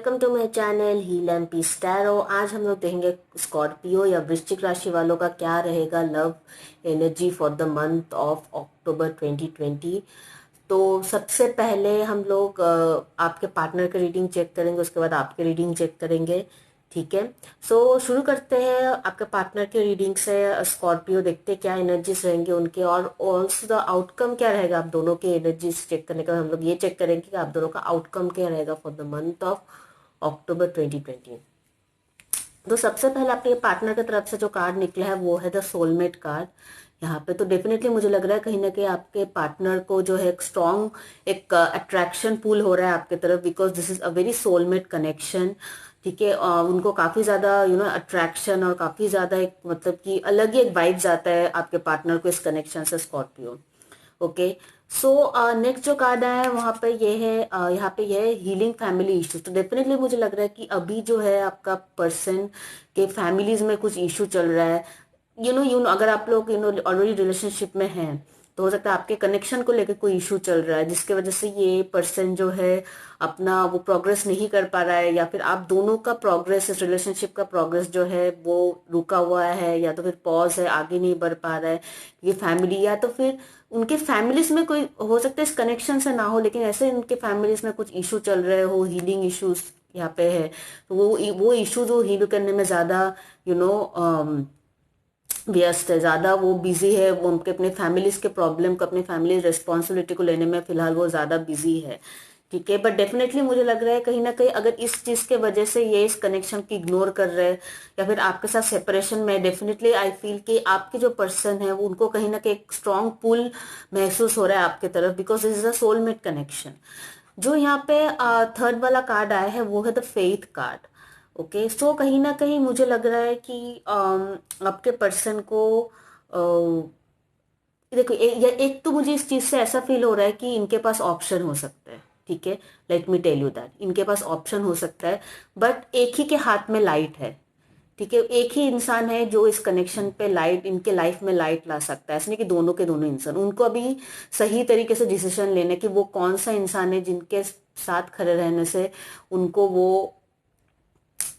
Welcome to my channel heal and peace tarot. आज हम लोग देखेंगे स्कॉर्पियो या वृश्चिक राशि वालों का क्या रहेगा love energy for the month of October 2020। तो सबसे पहले हम लोग आपके पार्टनर की रीडिंग चेक करेंगे, उसके बाद आपकी रीडिंग चेक करेंगे। ठीक है, सो शुरू करते हैं आपके पार्टनर की रीडिंग से। स्कॉर्पियो देखते हैं क्या एनर्जीज रहेंगे उनके, और ऑल्सो द आउटकम क्या रहेगा। आप दोनों के एनर्जीज चेक करने के बाद हम लोग ये चेक करेंगे कि आप दोनों का आउटकम क्या रहेगा for the month of October 2020। तो सबसे पहले आपके पार्टनर की तरफ से जो कार्ड निकला है वो है द सोलमेट कार्ड। यहाँ पे तो डेफिनेटली मुझे लग रहा है कहीं ना कहीं आपके पार्टनर को जो है एक स्ट्रॉन्ग एक अट्रैक्शन पुल हो रहा है आपके तरफ, because this is a very soulmate connection. ठीक है, उनको काफी ज्यादा अट्रैक्शन और काफी ज्यादा एक मतलब कि अलग ही एक वाइब्स आता है आपके पार्टनर को इस कनेक्शन से, स्कॉर्पियो। ओके, सो नेक्स्ट जो कार्ड आया है वहां पे ये है यहाँ पे ये है हीलिंग फैमिली इश्यूज। तो डेफिनेटली मुझे लग रहा है कि अभी जो है आपका पर्सन के फैमिलीज में कुछ इशू चल रहा है। अगर आप लोग ऑलरेडी रिलेशनशिप में हैं तो हो सकता है आपके कनेक्शन को लेकर कोई इशू चल रहा है, जिसके वजह से ये पर्सन जो है अपना वो प्रोग्रेस नहीं कर पा रहा है, या फिर आप दोनों का प्रोग्रेस, इस रिलेशनशिप का प्रोग्रेस जो है वो रुका हुआ है, या तो फिर पॉज है, आगे नहीं बढ़ पा रहा है। ये फैमिली या तो फिर उनके फैमिलीज में कोई हो सकता है इस कनेक्शन से ना हो, लेकिन ऐसे उनके फैमिलीज में कुछ इशू चल रहे हो, हीलिंग इश्यूज यहाँ पे है। तो वो इश्यूज वो हील करने में ज्यादा यू नो व्यस्त है, ज्यादा वो बिजी है, वो उनके अपने फैमिलीज के प्रॉब्लम को, अपनी फैमिली रिस्पॉन्सिबिलिटी को लेने में फिलहाल वो ज्यादा बिजी है। ठीक है, बट डेफिनेटली मुझे लग रहा है कहीं ना कहीं अगर इस चीज के वजह से ये इस कनेक्शन की इग्नोर कर रहे हैं या फिर आपके साथ सेपरेशन में, डेफिनेटली आई फील कि आपके जो पर्सन है वो उनको कहीं ना कहीं एक स्ट्रॉन्ग पुल महसूस हो रहा है आपके तरफ, because this is a soulmate connection. जो यहाँ पे थर्ड वाला कार्ड आया है वो है द फेथ कार्ड। ओके, सो कहीं ना कहीं मुझे लग रहा है कि आपके पर्सन को देखो एक तो मुझे इस चीज से ऐसा फील हो रहा है कि इनके पास ऑप्शन हो सकता है। ठीक है, let me tell you that इनके पास ऑप्शन हो सकता है, बट एक ही के हाथ में लाइट है। ठीक है, एक ही इंसान है जो इस कनेक्शन पे लाइट, इनके लाइफ में लाइट ला सकता है। ऐसे नहीं कि दोनों के दोनों इंसान, उनको अभी सही तरीके से डिसीजन लेने कि वो कौन सा इंसान है जिनके साथ खड़े रहने से उनको वो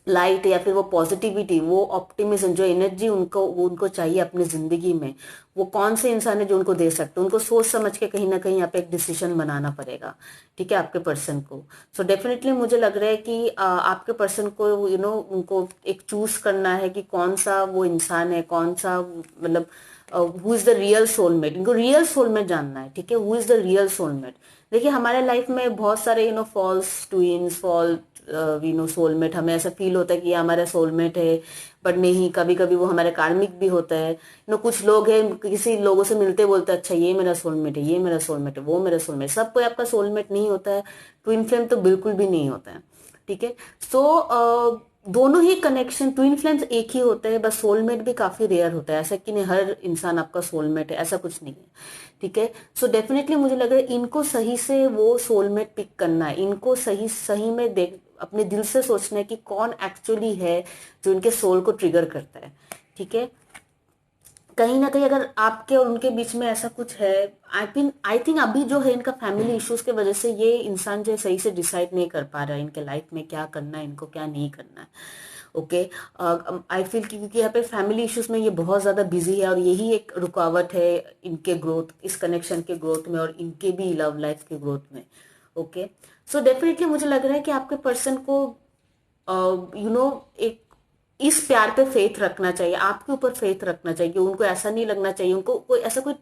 लाइट या फिर वो पॉजिटिविटी, वो ऑप्टिमिज्म, जो एनर्जी उनको चाहिए अपनी जिंदगी में, वो कौन से इंसान है जो उनको दे सकते हैं। उनको सोच समझ के कहीं ना कहीं यहाँ पे एक डिसीजन बनाना पड़ेगा। ठीक है, आपके पर्सन को। सो डेफिनेटली मुझे लग रहा है कि आपके पर्सन को उनको एक चूज करना है कि कौन सा वो इंसान है, कौन सा मतलब who is the real soulmate. इनको रियल सोलमेट जानना है। ठीक है, who is the real soulmate. देखिए हमारे लाइफ में बहुत सारे फॉल्स ट्विंस, सोलमेट, हमें ऐसा फील होता है कि ये हमारा सोलमेट है, बट नहीं, कभी कभी वो हमारे कार्मिक भी होता है। कुछ लोग हैं किसी लोगों से मिलते बोलते हैं अच्छा ये मेरा सोलमेट है, ये मेरा सोलमेट है, वो मेरा सोलमेट। सब कोई आपका सोलमेट नहीं होता है, ट्विन फ्लेम तो बिल्कुल भी नहीं होता है। ठीक है, सो दोनों ही कनेक्शन, ट्विन फ्लेम्स एक ही होते हैं, बस सोलमेट भी काफी रेयर होता है। ऐसा कि नहीं हर इंसान आपका सोलमेट है, ऐसा कुछ नहीं है। ठीक है, सो डेफिनेटली मुझे लग रहा है इनको सही से वो सोलमेट पिक करना है, इनको सही सही में देख अपने दिल से सोचना है कि कौन एक्चुअली है जो इनके सोल को ट्रिगर करता है। ठीक है, कहीं ना कहीं अगर आपके और उनके बीच में ऐसा कुछ है, आई थिंक अभी जो है इनका फैमिली इश्यूज के वजह से ये इंसान जो है सही से डिसाइड नहीं कर पा रहा है इनके लाइफ में क्या करना है, इनको क्या नहीं करना है। ओके, आई फील क्योंकि यहाँ पे फैमिली इश्यूज में ये बहुत ज्यादा बिजी है, और यही एक रुकावट है इनके ग्रोथ, इस कनेक्शन के ग्रोथ में और इनके भी लव लाइफ के ग्रोथ में। ओके, सो डेफिनेटली मुझे लग रहा है कि आपके पर्सन को एक इस प्यार पे फेथ रखना चाहिए, आपके ऊपर फेथ रखना चाहिए। उनको ऐसा नहीं लगना चाहिए, उनको कोई ऐसा कोई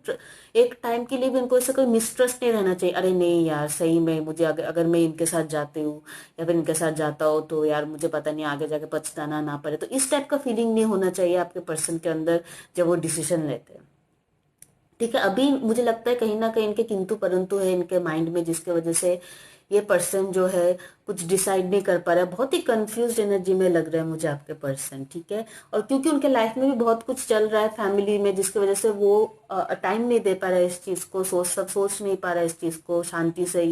एक टाइम के लिए भी उनको ऐसा कोई मिसट्रस्ट नहीं रहना चाहिए। अरे नहीं यार, सही में मुझे अगर मैं इनके साथ जाती हूँ या फिर इनके साथ जाता हूँ तो यार मुझे पता नहीं आगे जाके पछताना ना पड़े। तो इस टाइप का फीलिंग नहीं होना चाहिए आपके पर्सन के अंदर जब वो डिसीजन लेते हैं। ठीक है, अभी मुझे लगता है कहीं ना कहीं इनके किंतु परंतु है इनके माइंड में, जिसके वजह से ये पर्सन जो है कुछ डिसाइड नहीं कर पा रहा है। बहुत ही कंफ्यूज्ड एनर्जी में लग रहा है मुझे आपके पर्सन। ठीक है, और क्योंकि उनके लाइफ में भी बहुत कुछ चल रहा है फैमिली में, जिसकी वजह से वो टाइम नहीं दे पा रहा है इस चीज को, सोच नहीं पा रहा है इस चीज को शांति से,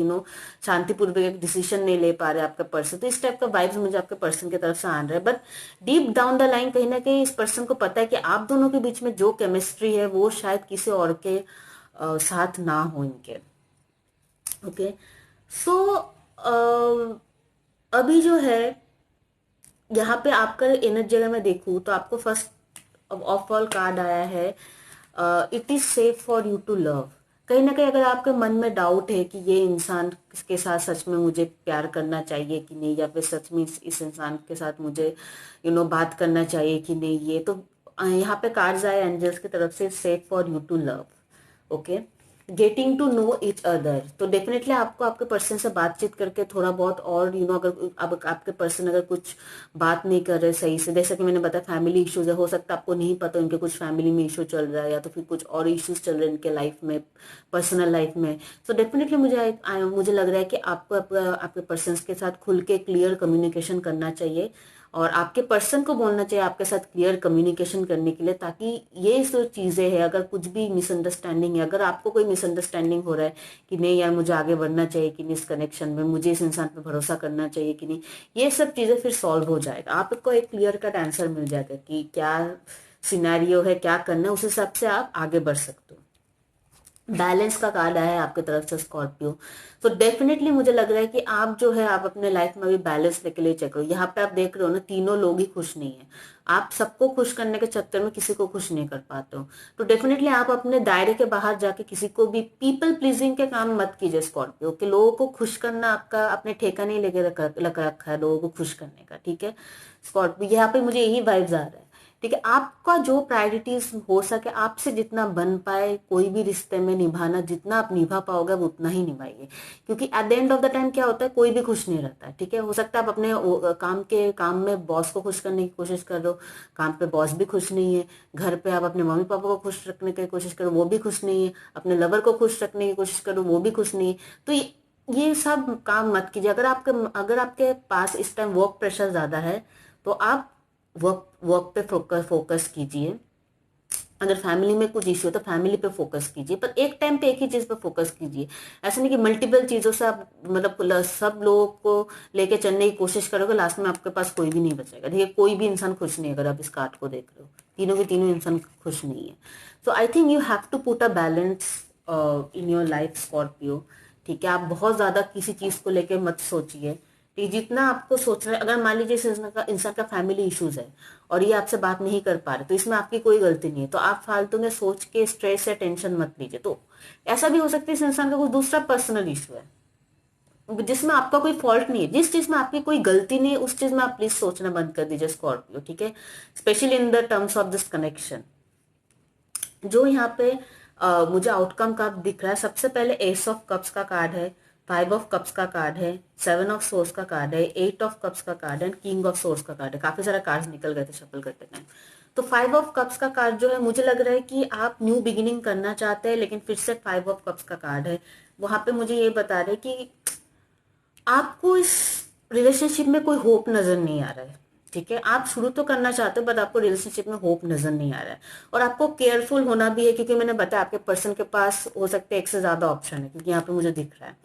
शांतिपूर्वक एक डिसीजन नहीं ले पा रहे आपका पर्सन। तो इस टाइप का वाइब्स मुझे आपके पर्सन की तरफ से आ रहा है, but deep down the line कहीं ना कहीं इस पर्सन को पता है कि आप दोनों के बीच में जो केमिस्ट्री है वो शायद किसी और के साथ ना हो इनके। ओके, सो अभी जो है यहाँ पे आपका एनर्जी अगर मैं देखूँ तो आपको फर्स्ट ऑफ ऑल कार्ड आया है, it is safe for you to love. कहीं ना कहीं अगर आपके मन में डाउट है कि ये इंसान के साथ सच में मुझे प्यार करना चाहिए कि नहीं, या फिर सच में इस इंसान के साथ मुझे बात करना चाहिए कि नहीं, ये तो यहाँ पे कार्ड्स आए एंजल्स की तरफ से, safe for you to love. Okay, getting to know each other. तो डेफिनेटली आपको आपके पर्सन से बातचीत करके थोड़ा बहुत और अगर अब आपके पर्सन अगर कुछ बात नहीं कर रहे सही से, जैसे कि मैंने बताया फैमिली इश्यूज है, हो सकता है आपको नहीं पता उनके कुछ फैमिली में इशू चल रहा है, या तो फिर कुछ और इश्यूज चल रहे हैं इनके लाइफ में, पर्सनल लाइफ में। तो डेफिनेटली मुझे लग रहा है कि आपको आपके पर्सन के साथ खुल के क्लियर कम्युनिकेशन करना चाहिए, और आपके पर्सन को बोलना चाहिए आपके साथ क्लियर कम्युनिकेशन करने के लिए, ताकि ये जो चीज़ें हैं, अगर कुछ भी मिसअंडरस्टैंडिंग है, अगर आपको कोई मिसअंडरस्टैंडिंग हो रहा है कि नहीं यार मुझे आगे बढ़ना चाहिए कि नहीं इस कनेक्शन में, मुझे इस इंसान पर भरोसा करना चाहिए कि नहीं, ये सब चीज़ें फिर सॉल्व हो जाएगा। आपको एक क्लियर कट आंसर मिल जाएगा कि क्या सिनेरियो है, क्या करना है, उस हिसाब से आप आगे बढ़ सकते हो। बैलेंस का कार्ड आया है आपकी तरफ से स्कॉर्पियो। तो डेफिनेटली मुझे लग रहा है कि आप जो है आप अपने लाइफ में अभी बैलेंस लेके लिए चल रहे हो। यहाँ पे आप देख रहे हो ना, तीनों लोग ही खुश नहीं है। आप सबको खुश करने के चक्कर में किसी को खुश नहीं कर पाते हो। तो डेफिनेटली आप अपने दायरे के बाहर जाके किसी को भी पीपल प्लीजिंग के काम मत कीजिए स्कॉर्पियो, कि लोगों को खुश करना आपका अपने ठेका नहीं लेके रखा है लोगों को खुश करने का, ठीक है स्कॉर्पियो। यहाँ पे मुझे यही वाइब्स आ रहा है, ठीक है। आपका जो प्रायोरिटीज हो सके, आपसे जितना बन पाए कोई भी रिश्ते में निभाना, जितना आप निभा पाओगे वो उतना ही निभाइए, क्योंकि at the end of the time क्या होता है, कोई भी खुश नहीं रहता है, ठीक है। हो सकता है आप अपने काम में बॉस को खुश करने की कोशिश कर रहे हो, काम पे बॉस भी खुश नहीं है, घर पे आप अपने मम्मी पापा को खुश रखने की कोशिश करो वो भी खुश नहीं है, अपने लवर को खुश रखने की कोशिश करो वो भी खुश नहीं है। तो ये सब काम मत कीजिए। अगर आपके पास इस टाइम वर्क प्रेशर ज्यादा है तो आप वर्क वर्क पे फोकस कीजिए। अगर फैमिली में कुछ इश्यू है तो फैमिली पे फोकस कीजिए, पर एक टाइम पे एक ही चीज पे फोकस कीजिए। ऐसा नहीं कि मल्टीपल चीजों से आप सब लोगों को लेके चलने की कोशिश करोगे, लास्ट में आपके पास कोई भी नहीं बचेगा। ठीक है, कोई भी इंसान खुश नहीं है। अगर आप इस कार्ड को देख रहे हो, तीनों के तीनों इंसान खुश नहीं है। So I think you have to put a balance in your life Scorpio. ठीक है, आप बहुत ज्यादा किसी चीज को लेके मत सोचिए। कि जितना आपको सोचना है, अगर मान लीजिए इस इंसान का फैमिली इश्यूज है और ये आपसे बात नहीं कर पा रहे, तो इसमें आपकी कोई गलती नहीं है, तो आप फालतू में सोच के स्ट्रेस या टेंशन मत लीजिए। तो ऐसा भी हो सकता है इस इंसान का कोई दूसरा पर्सनल इशू है जिसमें आपका कोई फॉल्ट नहीं है, जिस चीज में आपकी कोई गलती नहीं है उस चीज में आप प्लीज सोचना बंद कर दीजिए स्कॉर्पियो, ठीक है। Specially in the terms of this connection. जो यहाँ पे मुझे आउटकम का दिख रहा है, सबसे पहले एस ऑफ कप्स का कार्ड है, 5 ऑफ कप्स का कार्ड है, 7 ऑफ सोर्स का कार्ड है, 8 ऑफ कप्स का कार्ड है, किंग ऑफ सोर्स का कार्ड है। काफी सारे कार्ड्स निकल गए थे शफल करते टाइम। तो 5 ऑफ कप्स का कार्ड जो है, मुझे लग रहा है कि आप न्यू बिगिनिंग करना चाहते हैं, लेकिन फिर से 5 ऑफ कप्स का कार्ड है। वहां पे मुझे ये बता रहे कि आपको इस रिलेशनशिप में कोई होप नजर नहीं आ रहा है, ठीक है। आप शुरू तो करना चाहते हो बट आपको रिलेशनशिप में होप नजर नहीं आ रहा है, और आपको केयरफुल होना भी है, क्योंकि मैंने बताया आपके पर्सन के पास हो सकते हैं एक से ज्यादा ऑप्शन है, क्योंकि यहाँ पे मुझे दिख रहा है,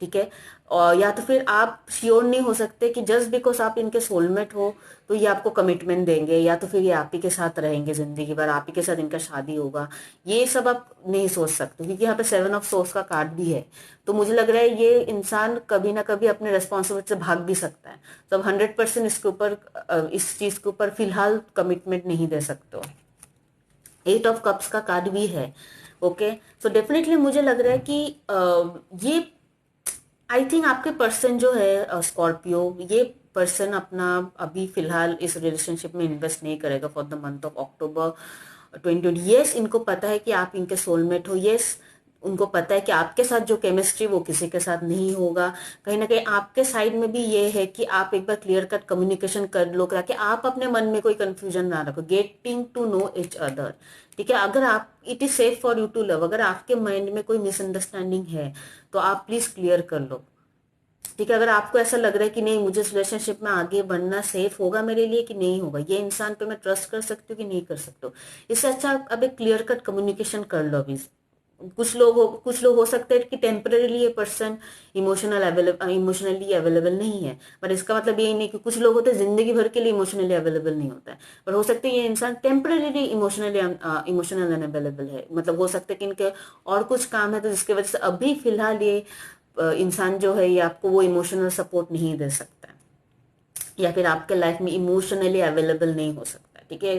ठीक है। और या तो फिर आप श्योर नहीं हो सकते कि जस्ट बिकॉज आप इनके सोलमेट हो तो ये आपको कमिटमेंट देंगे, या तो फिर ये आप ही के साथ रहेंगे जिंदगी भर, आप ही के साथ इनका शादी होगा। ये सब आप नहीं सोच सकते, क्योंकि यहाँ पे 7 ऑफ सोर्स का कार्ड भी है। तो मुझे लग रहा है ये इंसान कभी ना कभी अपने रेस्पॉन्सिबिलिटी से भाग भी सकता है। तो अब 100% इसके ऊपर इस चीज के ऊपर फिलहाल कमिटमेंट नहीं दे सकते हो। 8 ऑफ कप्स का कार्ड भी है, ओके। सो डेफिनेटली मुझे लग रहा है कि ये आई थिंक आपके पर्सन जो है स्कॉर्पियो, ये पर्सन अपना अभी फिलहाल इस रिलेशनशिप में इन्वेस्ट नहीं करेगा for the month of October 2020। Yes, इनको पता है कि आप इनके सोलमेट हो। यस, उनको पता है कि आपके साथ जो केमिस्ट्री वो किसी के साथ नहीं होगा। कहीं ना कहीं आपके साइड में भी ये है कि आप एक बार क्लियर कट कम्युनिकेशन कर लो, ताकि आप अपने मन में कोई कंफ्यूजन ना रखो। Getting to know each other, ठीक है। अगर आप it is safe for you to love, अगर आपके माइंड में कोई मिसअंडरस्टैंडिंग है तो आप प्लीज क्लियर कर लो, ठीक है। अगर आपको ऐसा लग रहा है कि नहीं मुझे इस रिलेशनशिप में आगे बढ़ना सेफ होगा मेरे लिए कि नहीं होगा, ये इंसान पे मैं ट्रस्ट कर सकती हूँ कि नहीं कर सकते हो, इससे अच्छा आप अब एक क्लियर कट कम्युनिकेशन कर लो अभी। कुछ लोग हो सकते हैं कि टेम्पररीली ये पर्सन इमोशनली अवेलेबल नहीं है, पर इसका मतलब ये नहीं कि कुछ लोग होते हैं जिंदगी भर के लिए इमोशनली अवेलेबल नहीं होता है। पर हो सकता है ये इंसान टेम्पररीली इमोशनल अनअवेलेबल है, मतलब हो सकता है कि इनके और कुछ काम है तो जिसकी वजह से अभी फिलहाल ये इंसान जो है ये आपको वो इमोशनल सपोर्ट नहीं दे सकता है। या फिर आपके लाइफ में इमोशनली अवेलेबल नहीं हो सकता, ठीक है,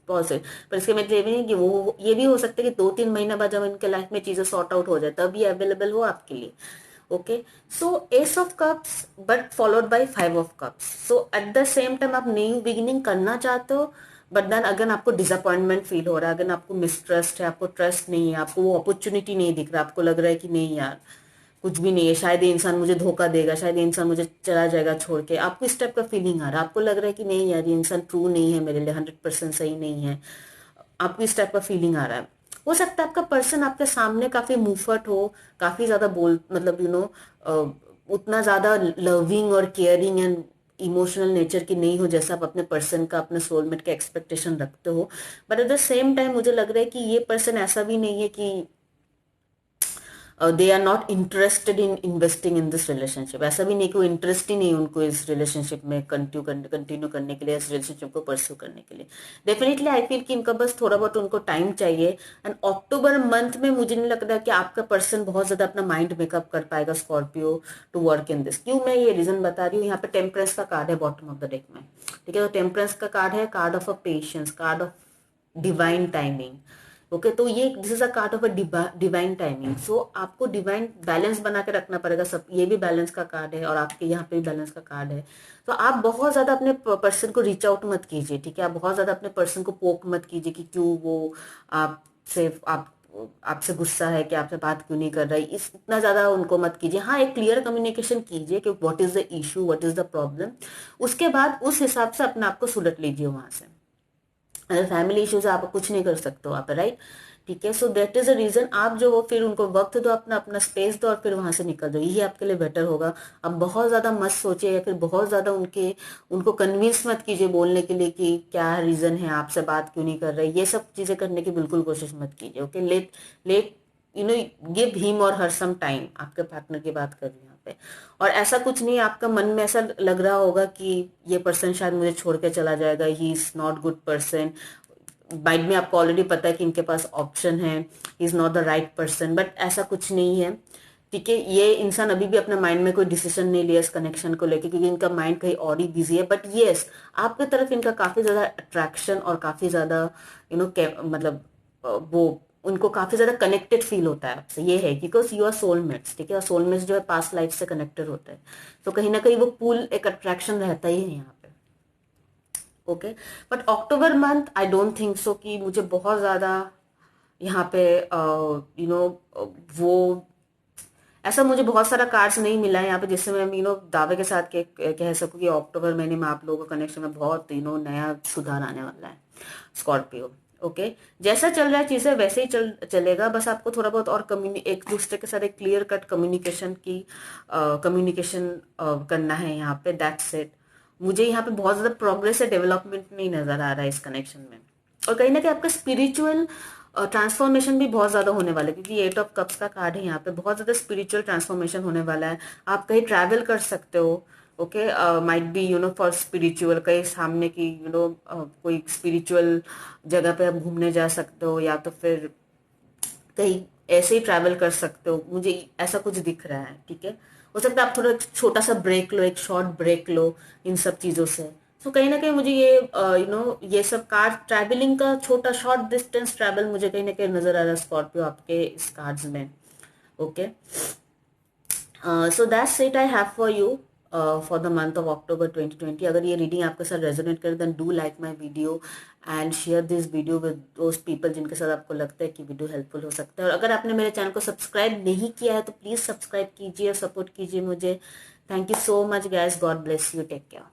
पॉसिबल। पर इसके मतलब ये भी नहीं कि वो, ये भी हो सकता है कि 2-3 महीना बाद जब इनके लाइफ में चीजें सॉर्ट आउट हो जाए तब ये अवेलेबल हो आपके लिए। Okay, so S of cups but followed by 5 of cups. So at the same time आप न्यू बिगिनिंग करना चाहते हो, बट देन अगर आपको डिसअपॉइंटमेंट फील हो रहा है, अगर आपको मिसट्रस्ट है, आपको ट्रस्ट नहीं है, आपको वो अपॉर्चुनिटी नहीं दिख रहा, आपको लग रहा है कि नहीं यार कुछ भी नहीं है, शायद ये इंसान मुझे धोखा देगा, शायद ये इंसान मुझे चला जाएगा छोड़ के, आपको इस टाइप का फीलिंग आ रहा है, आपको लग रहा है कि नहीं यार ये इंसान ट्रू नहीं है मेरे लिए, 100% सही नहीं है, आपको इस टाइप का फीलिंग आ रहा है। हो सकता है आपका पर्सन आपके सामने काफी मुफट हो, काफी ज्यादा बोल मतलब उतना ज्यादा लविंग और केयरिंग एंड इमोशनल नेचर की नहीं हो जैसा आप अपने पर्सन का, अपने सोलमेट का एक्सपेक्टेशन रखते हो। But at the same time मुझे लग रहा है कि ये पर्सन ऐसा भी नहीं है कि they are not interested in investing in this relationship. ऐसा भी नहीं कि वो इंटरेस्ट ही नहीं उनको इस रिलेशनशिप में कंटिन्यू करने के लिए, इस रिलेशनशिप को परस्यू करने के लिए। डेफिनेटली आई फील कि इनका बस थोड़ा बहुत उनको टाइम चाहिए। एंड अक्टूबर मंथ में मुझे नहीं लगता कि आपका पर्सन बहुत ज्यादा अपना माइंड मेकअप कर पाएगा Scorpio to work in this. क्यों मैं ये रीजन बता रही हूँ, यहाँ पे टेम्परेंस का कार्ड है बॉटम ऑफ द डेक में, ठीक है। तो टेम्परेंस का कार्ड है, card of a patience, card of divine timing. Okay, तो ये this is a card of a divine timing. So आपको डिवाइन बैलेंस बना के रखना पड़ेगा। सब ये भी बैलेंस का कार्ड है और आपके यहाँ पे भी बैलेंस का कार्ड है। तो आप बहुत ज्यादा अपने पर्सन को रीच आउट मत कीजिए, ठीक है। आप बहुत ज्यादा अपने पर्सन को पोक मत कीजिए कि क्यों वो आपसे आपसे गुस्सा है, कि आपसे बात क्यों नहीं कर रहा है, इस इतना ज्यादा उनको मत कीजिए। हाँ, एक क्लियर कम्युनिकेशन कीजिए कि what is the issue, what is the problem. उसके बाद उस हिसाब से अपने आप को सुलट लीजिए वहां से। अगर फैमिली इश्यूज है, आप कुछ नहीं कर सकते हो आप, राइट, ठीक है। So that is a reason, आप जो हो फिर उनको वक्त दो, अपना अपना स्पेस दो और फिर वहां से निकल जाओ, यही आपके लिए बेटर होगा। अब बहुत ज्यादा मत सोचिए या फिर बहुत ज्यादा उनको कन्विंस मत कीजिए बोलने के लिए कि क्या रीजन है, आपसे बात क्यों नहीं कर रहे, ये सब चीजें करने की बिल्कुल कोशिश मत कीजिए। Okay, let let give him or her some time. आपके पार्टनर की बात कर रही हूँ यहाँ पे। और ऐसा कुछ नहीं, आपका मन में ऐसा लग रहा होगा कि ये पर्सन शायद मुझे छोड़ के चला जाएगा, he is not good person, mind में आपको ऑलरेडी पता है कि इनके पास ऑप्शन है, is not the right person, but ऐसा कुछ नहीं है, ठीक है। ये इंसान अभी भी अपने माइंड में कोई डिसीजन नहीं लिया इस कनेक्शन को लेकर, क्योंकि इनका माइंड कहीं और ही बिजी है। बट येस, आपकी तरफ इनका काफी ज्यादा अट्रैक्शन और काफी ज्यादा मतलब वो उनको काफी ज्यादा कनेक्टेड फील होता है आपसे, ये है बिकॉज यू आर सोलमेट्स, ठीक है। और सोलमेट्स जो है पास्ट लाइफ से कनेक्टेड होता है, तो कहीं ना कहीं वो पुल, एक अट्रैक्शन रहता ही है यहाँ पे। Okay, but October month I don't think so कि मुझे बहुत ज्यादा यहाँ पे वो ऐसा मुझे बहुत सारा कार्ड्स नहीं मिला है यहाँ पे जिससे मैं दावे के साथ कह सकूं कि अक्टूबर महीने में आप लोगों का कनेक्शन में बहुत नया सुधार आने वाला है स्कॉर्पियो। ओके, जैसा चल रहा है चीजें वैसे ही चलेगा, बस आपको थोड़ा बहुत और एक दूसरे के साथ एक क्लियर कट कम्युनिकेशन करना है यहाँ पे, दैट्स इट। मुझे यहाँ पे बहुत ज्यादा प्रोग्रेस या डेवलपमेंट नहीं नजर आ रहा है इस कनेक्शन में। और कहीं ना कहीं आपका स्पिरिचुअल ट्रांसफॉर्मेशन भी बहुत ज्यादा होने वाला है, क्योंकि 8 ऑफ कप्स का कार्ड है यहाँ पे, बहुत ज्यादा स्पिरिचुअल ट्रांसफॉर्मेशन होने वाला है। आप कहीं ट्रैवल कर सकते हो, okay, might be for spiritual, कहीं सामने की कोई स्पिरिचुअल जगह पे आप घूमने जा सकते हो, या तो फिर कहीं ऐसे ही ट्रैवल कर सकते हो, मुझे ऐसा कुछ दिख रहा है, ठीक है। हो सकता है आप थोड़ा छोटा सा ब्रेक लो, एक शॉर्ट ब्रेक लो इन सब चीजों से। तो कहीं ना कहीं मुझे ये ये सब कार ट्रैवलिंग का छोटा शॉर्ट डिस्टेंस ट्रैवल मुझे कहीं ना कहीं नजर आ रहा है स्कॉर्पियो आपके इस कार्ड्स में। Okay, so that's it I have for you for the month of October 2020। अगर ये रीडिंग आपके साथ रेजोनेट करे then do like my video and share this video with those people जिनके साथ आपको लगता है कि वीडियो हेल्पफुल हो सकता है। और अगर आपने मेरे चैनल को सब्सक्राइब नहीं किया है तो प्लीज सब्सक्राइब कीजिए और सपोर्ट कीजिए मुझे। Thank you so much guys, God bless you, take care.